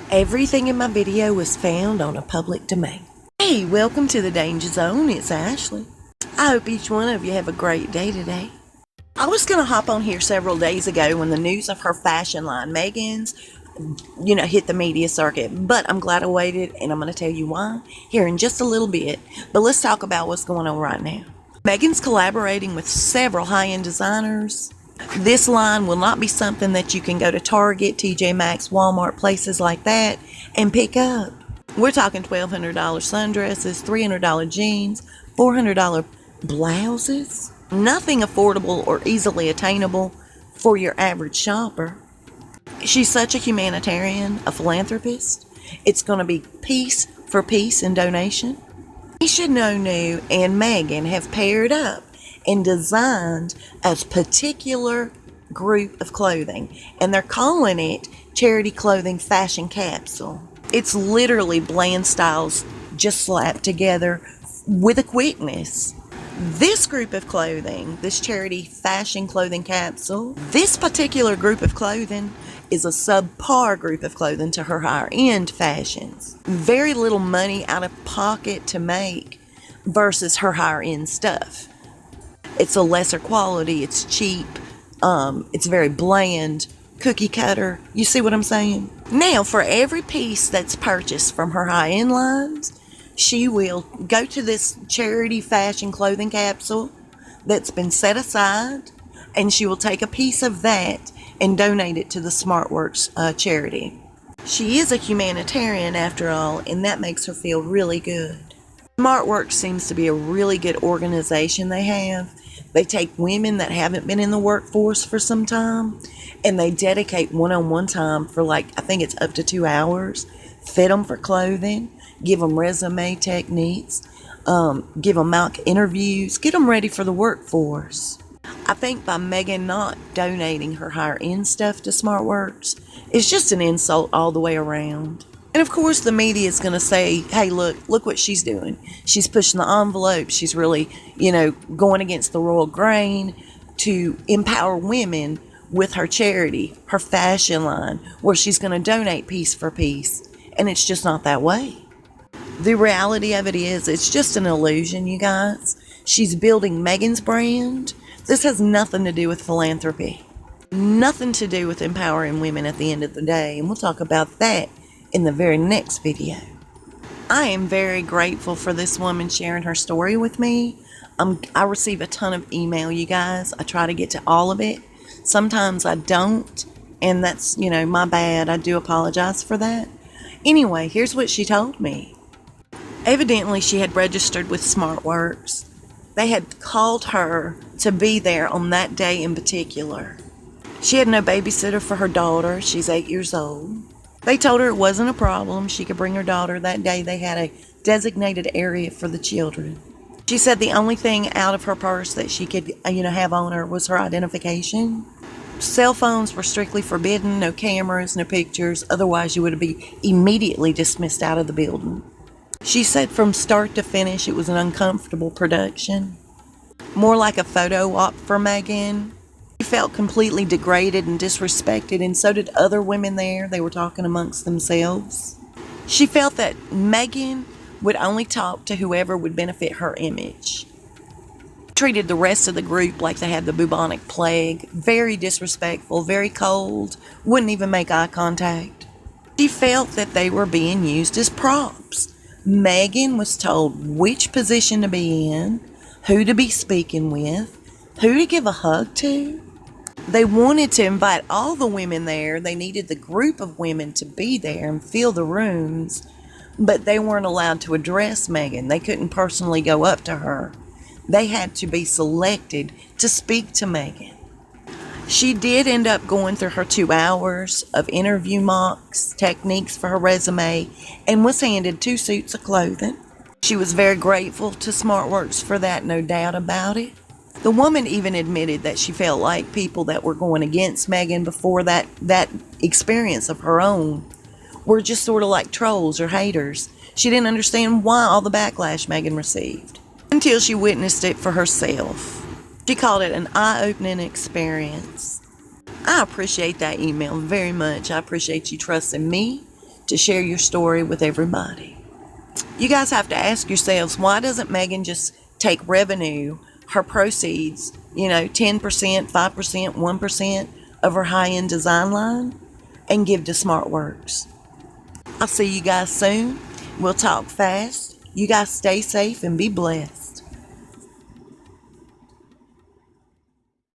Everything in my video was found on a public domain. Hey, welcome to the Danger Zone. It's Ashley. I hope each one of you have a great day today. I was going to hop on here several days ago when the news of her fashion line, Megan's, hit the media circuit. But I'm glad I waited, and I'm going to tell you why here in just a little bit. But let's talk about what's going on right now. Megan's collaborating with several high-end designers. This line will not be something that you can go to Target, TJ Maxx, Walmart, places like that and pick up. We're talking $1,200 sundresses, $300 jeans, $400 blouses. Nothing affordable or easily attainable for your average shopper. She's such a humanitarian, a philanthropist. It's going to be piece for piece and donation. Keisha Nonu and Megan have paired up and designed a particular group of clothing, and they're calling it Charity Clothing Fashion Capsule. It's literally bland styles just slapped together with a quickness. This group of clothing, this Charity Fashion Clothing Capsule, this particular group of clothing is a subpar group of clothing to her higher end fashions. Very little money out of pocket to make versus her higher end stuff. It's a lesser quality, it's cheap, it's very bland, cookie cutter. You see what I'm saying? Now, for every piece that's purchased from her high-end lines, she will go to this charity fashion clothing capsule that's been set aside, and she will take a piece of that and donate it to the SmartWorks charity. She is a humanitarian after all, and that makes her feel really good. SmartWorks seems to be a really good organization they have. They take women that haven't been in the workforce for some time, and they dedicate one-on-one time for I think it's up to 2 hours, fit them for clothing, give them resume techniques, give them mock interviews, get them ready for the workforce. I think by Megan not donating her higher end stuff to SmartWorks, it's just an insult all the way around. And of course the media is going to say, hey, look what she's doing. She's pushing the envelope. She's really, going against the royal grain to empower women with her charity, her fashion line, where she's going to donate piece for piece. And it's just not that way. The reality of it is, it's just an illusion, you guys. She's building Megan's brand. This has nothing to do with philanthropy. Nothing to do with empowering women at the end of the day. And we'll talk about that in the very next video. I am very grateful for this woman sharing her story with me. I receive a ton of email, you guys. I try to get to all of it. Sometimes I don't, and that's, my bad. I do apologize for that. Anyway, here's what she told me. Evidently, she had registered with SmartWorks. They had called her to be there on that day in particular. She had no babysitter for her daughter. She's 8 years old. They told her it wasn't a problem. She could bring her daughter that day. They had a designated area for the children. She said the only thing out of her purse that she could, have on her was her identification. Cell phones were strictly forbidden, no cameras, no pictures. Otherwise, you would be immediately dismissed out of the building. She said from start to finish, it was an uncomfortable production. More like a photo op for Megan. She felt completely degraded and disrespected, and so did other women there. They were talking amongst themselves. She felt that Megan would only talk to whoever would benefit her image. Treated the rest of the group like they had the bubonic plague. Very disrespectful, very cold, wouldn't even make eye contact. She felt that they were being used as props. Megan was told which position to be in, who to be speaking with, who to give a hug to. They wanted to invite all the women there. They needed the group of women to be there and fill the rooms, but they weren't allowed to address Megan. They couldn't personally go up to her. They had to be selected to speak to Megan. She did end up going through her 2 hours of interview mocks, techniques for her resume, and was handed 2 suits of clothing. She was very grateful to SmartWorks for that, no doubt about it. The woman even admitted that she felt like people that were going against Megan before that experience of her own were just sort of like trolls or haters. She didn't understand why all the backlash Megan received until she witnessed it for herself. She called it an eye-opening experience. I appreciate that email very much. I appreciate you trusting me to share your story with everybody. You guys have to ask yourselves, why doesn't Megan just take revenue, her proceeds, 10%, 5%, 1% of her high-end design line and give to SmartWorks? I'll see you guys soon. We'll talk fast. You guys stay safe and be blessed.